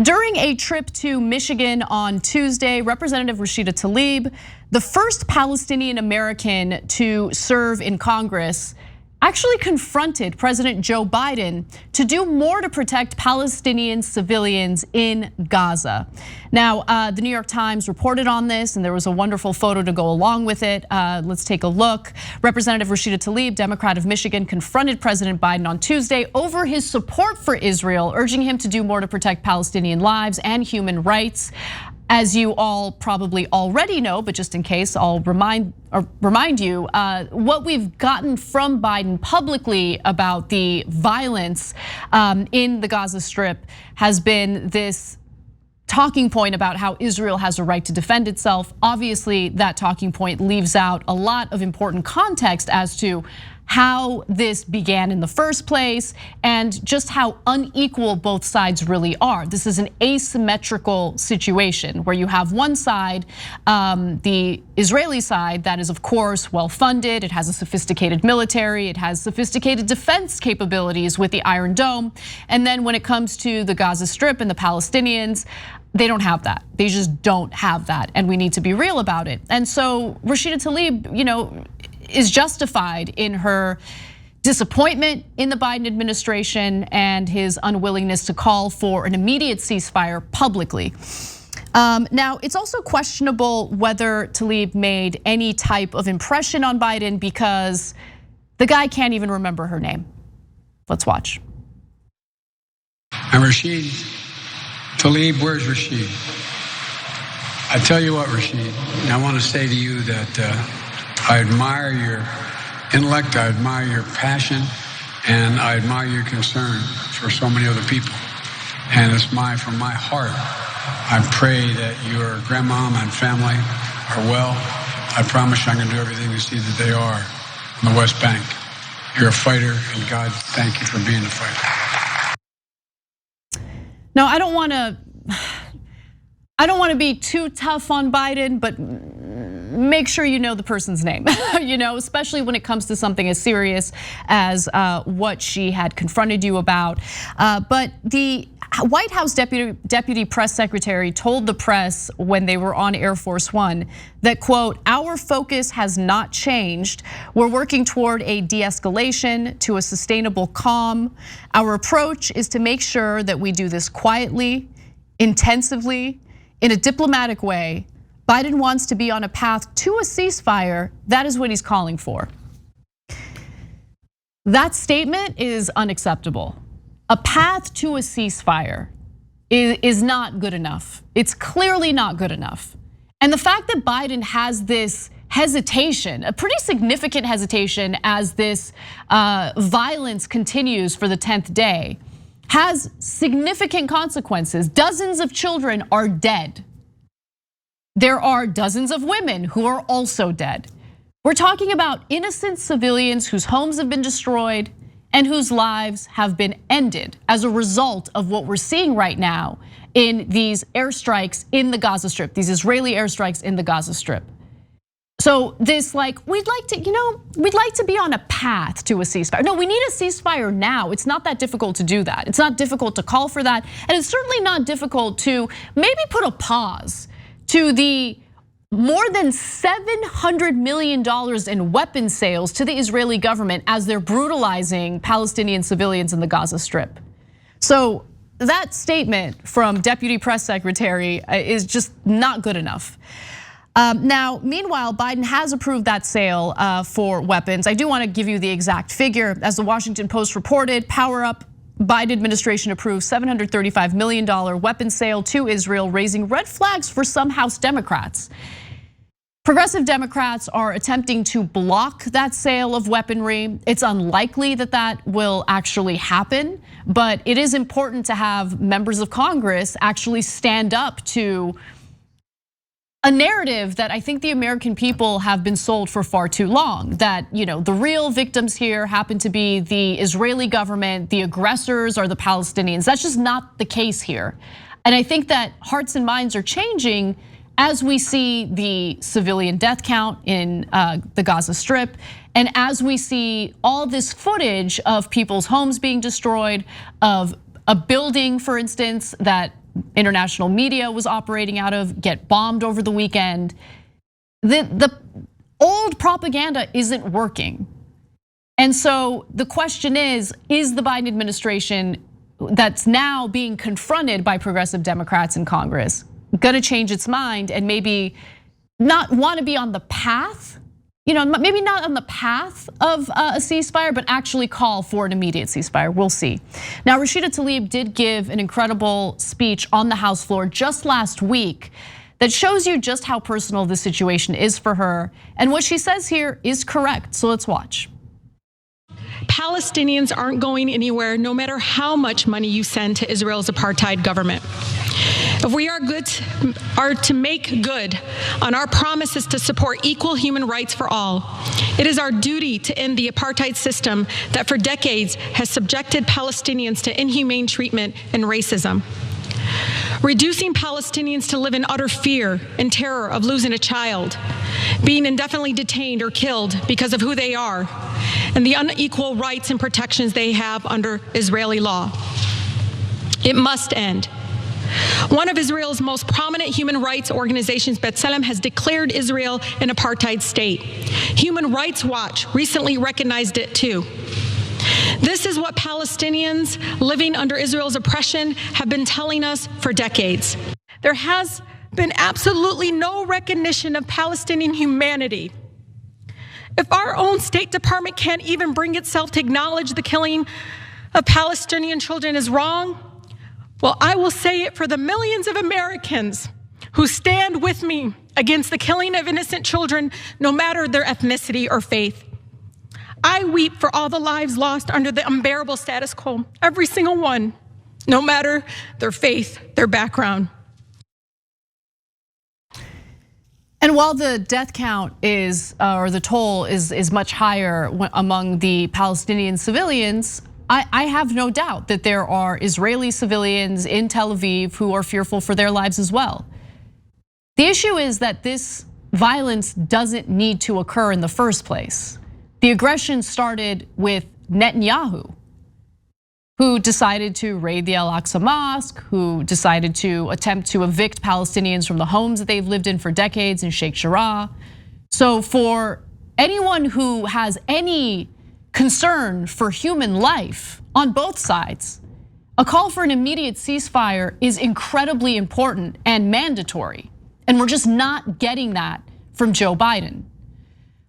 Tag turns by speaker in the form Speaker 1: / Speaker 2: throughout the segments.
Speaker 1: During a trip to Michigan on Tuesday, Representative Rashida Tlaib, the first Palestinian American to serve in Congress, actually confronted President Joe Biden to do more to protect Palestinian civilians in Gaza. Now, the New York Times reported on this, and there was a wonderful photo to go along with it. Let's take a look. Representative Rashida Tlaib, Democrat of Michigan, confronted President Biden on Tuesday over his support for Israel, urging him to do more to protect Palestinian lives and human rights. As you all probably already know, but just in case, I'll remind you, what we've gotten from Biden publicly about the violence in the Gaza Strip has been this talking point about how Israel has a right to defend itself. Obviously, that talking point leaves out a lot of important context as to how this began in the first place and just how unequal both sides really are. This is an asymmetrical situation where you have one side, the Israeli side, that is of course well-funded, it has a sophisticated military, it has sophisticated defense capabilities with the Iron Dome. And then when it comes to the Gaza Strip and the Palestinians, they don't have that. They just don't have that, and we need to be real about it. And so Rashida Tlaib, is justified in her disappointment in the Biden administration and his unwillingness to call for an immediate ceasefire publicly. Now, it's also questionable whether Tlaib made any type of impression on Biden because the guy can't even remember her name. Let's watch.
Speaker 2: And Rashid Tlaib, where's Rashid? I tell you what, Rashid, I want to say to you that I admire your intellect, I admire your passion, and I admire your concern for so many other people. And it's from my heart. I pray that your grandmom and family are well. I promise you I'm going to do everything to see that they are on the West Bank. You're a fighter, and God, thank you for being a fighter.
Speaker 1: Now, I don't want to be too tough on Biden, but make sure you know the person's name, especially when it comes to something as serious as what she had confronted you about. But the White House deputy press secretary told the press when they were on Air Force One that, quote, "Our focus has not changed. We're working toward a de-escalation to a sustainable calm. Our approach is to make sure that we do this quietly, intensively, in a diplomatic way. Biden wants to be on a path to a ceasefire. That is what he's calling for." That statement is unacceptable. A path to a ceasefire is not good enough. It's clearly not good enough. And the fact that Biden has this hesitation, a pretty significant hesitation as this violence continues for the 10th day, has significant consequences. Dozens of children are dead. There are dozens of women who are also dead. We're talking about innocent civilians whose homes have been destroyed and whose lives have been ended as a result of what we're seeing right now in these airstrikes in the Gaza Strip, these Israeli airstrikes in the Gaza Strip. So this we'd like to be on a path to a ceasefire. No, we need a ceasefire now. It's not that difficult to do that. It's not difficult to call for that. And it's certainly not difficult to maybe put a pause to the more than $700 million in weapon sales to the Israeli government as they're brutalizing Palestinian civilians in the Gaza Strip. So that statement from Deputy Press Secretary is just not good enough. Now, meanwhile, Biden has approved that sale for weapons. I do want to give you the exact figure. As the Washington Post reported, Power Up, Biden administration approved $735 million weapon sale to Israel, raising red flags for some House Democrats. Progressive Democrats are attempting to block that sale of weaponry. It's unlikely that that will actually happen, but it is important to have members of Congress actually stand up to a narrative that I think the American people have been sold for far too long, that the real victims here happen to be the Israeli government, the aggressors are the Palestinians. That's just not the case here. And I think that hearts and minds are changing as we see the civilian death count in the Gaza Strip, and as we see all this footage of people's homes being destroyed, of a building, for instance, that international media was operating out of get bombed over the weekend. The old propaganda isn't working. And so the question is the Biden administration that's now being confronted by progressive Democrats in Congress gonna change its mind and maybe not wanna be on the path, maybe not on the path of a ceasefire, but actually call for an immediate ceasefire? We'll see. Now, Rashida Tlaib did give an incredible speech on the House floor just last week that shows you just how personal this situation is for her. And what she says here is correct, so let's watch.
Speaker 3: Palestinians aren't going anywhere, no matter how much money you send to Israel's apartheid government. If we are to make good on our promises to support equal human rights for all, it is our duty to end the apartheid system that for decades has subjected Palestinians to inhumane treatment and racism. Reducing Palestinians to live in utter fear and terror of losing a child, being indefinitely detained or killed because of who they are, and the unequal rights and protections they have under Israeli law. It must end. One of Israel's most prominent human rights organizations, B'Tselem, has declared Israel an apartheid state. Human Rights Watch recently recognized it too. This is what Palestinians living under Israel's oppression have been telling us for decades. There has been absolutely no recognition of Palestinian humanity. If our own State Department can't even bring itself to acknowledge the killing of Palestinian children is wrong, well, I will say it for the millions of Americans who stand with me against the killing of innocent children, no matter their ethnicity or faith. I weep for all the lives lost under the unbearable status quo, every single one, no matter their faith, their background.
Speaker 1: And while the death count is, or the toll is much higher among the Palestinian civilians, I have no doubt that there are Israeli civilians in Tel Aviv who are fearful for their lives as well. The issue is that this violence doesn't need to occur in the first place. The aggression started with Netanyahu, who decided to raid the Al-Aqsa Mosque, who decided to attempt to evict Palestinians from the homes that they've lived in for decades in Sheikh Jarrah. So for anyone who has any concern for human life on both sides, a call for an immediate ceasefire is incredibly important and mandatory. And we're just not getting that from Joe Biden.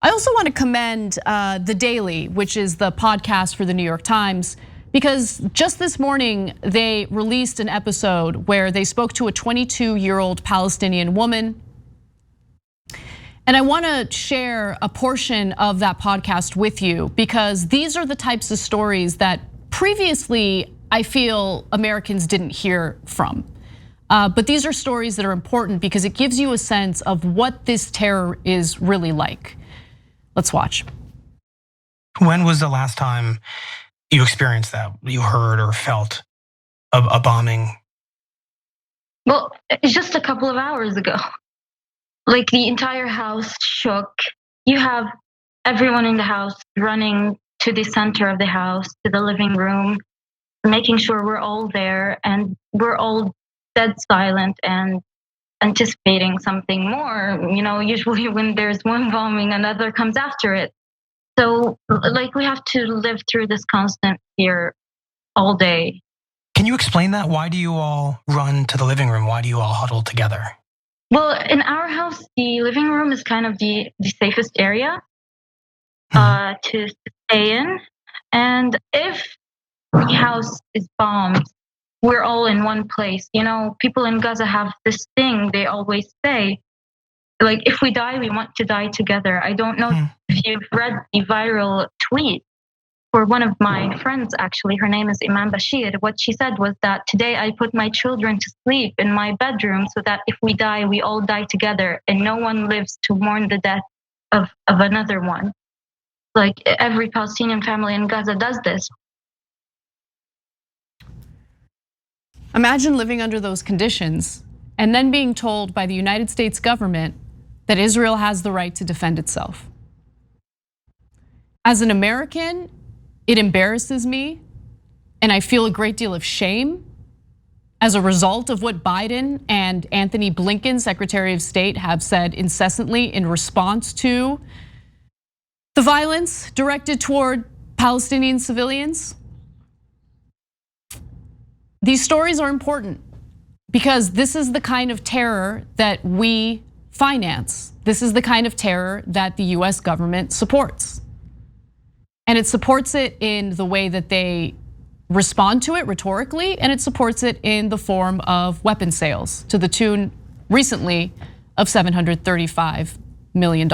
Speaker 1: I also want to commend The Daily, which is the podcast for the New York Times, because just this morning they released an episode where they spoke to a 22-year-old Palestinian woman. And I want to share a portion of that podcast with you because these are the types of stories that previously I feel Americans didn't hear from. But these are stories that are important because it gives you a sense of what this terror is really like. Let's watch.
Speaker 4: When was the last time you experienced that? You heard or felt a bombing?
Speaker 5: Well, it's just a couple of hours ago. Like the entire house shook. You have everyone in the house running to the center of the house, to the living room, making sure we're all there and we're all dead silent and anticipating something more. Usually when there's one bombing, another comes after it. So like we have to live through this constant fear all day.
Speaker 4: Can you explain that? Why do you all run to the living room? Why do you all huddle together?
Speaker 5: Well, in our house, the living room is kind of the safest area to stay in. And if the house is bombed, we're all in one place. People in Gaza have this thing they always say, like, if we die, we want to die together. I don't know if you've read the viral tweet for one of my friends, actually. Her name is Imam Bashir. What she said was that today I put my children to sleep in my bedroom so that if we die, we all die together and no one lives to mourn the death of another one. Like every Palestinian family in Gaza does this.
Speaker 1: Imagine living under those conditions and then being told by the United States government that Israel has the right to defend itself. As an American, it embarrasses me and I feel a great deal of shame as a result of what Biden and Anthony Blinken, Secretary of State, have said incessantly in response to the violence directed toward Palestinian civilians. These stories are important because this is the kind of terror that we finance. This is the kind of terror that the US government supports. And it supports it in the way that they respond to it rhetorically, and it supports it in the form of weapon sales to the tune recently of $735 million.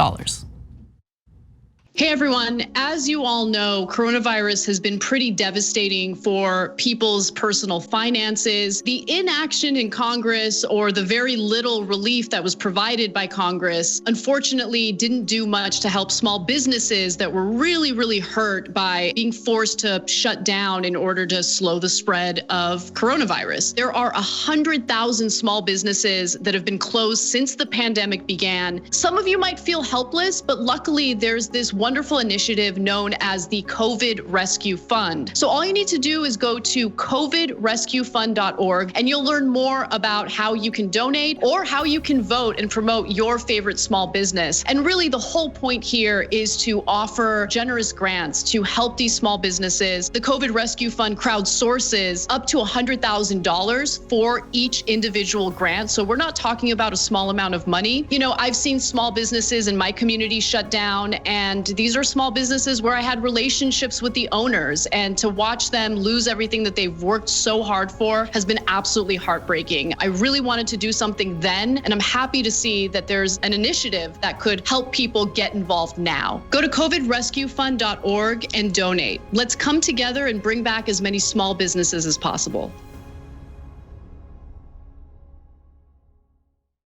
Speaker 6: Hey everyone, as you all know, coronavirus has been pretty devastating for people's personal finances. The inaction in Congress or the very little relief that was provided by Congress, unfortunately, didn't do much to help small businesses that were really hurt by being forced to shut down in order to slow the spread of coronavirus. There are 100,000 small businesses that have been closed since the pandemic began. Some of you might feel helpless, but luckily there's this wonderful initiative known as the COVID Rescue Fund. So all you need to do is go to covidrescuefund.org and you'll learn more about how you can donate or how you can vote and promote your favorite small business. And really the whole point here is to offer generous grants to help these small businesses. The COVID Rescue Fund crowdsources up to $100,000 for each individual grant. So we're not talking about a small amount of money. You know, I've seen small businesses in my community shut down, and these are small businesses where I had relationships with the owners, and to watch them lose everything that they've worked so hard for has been absolutely heartbreaking. I really wanted to do something then, and I'm happy to see that there's an initiative that could help people get involved now. Go to covidrescuefund.org and donate. Let's come together and bring back as many small businesses as possible.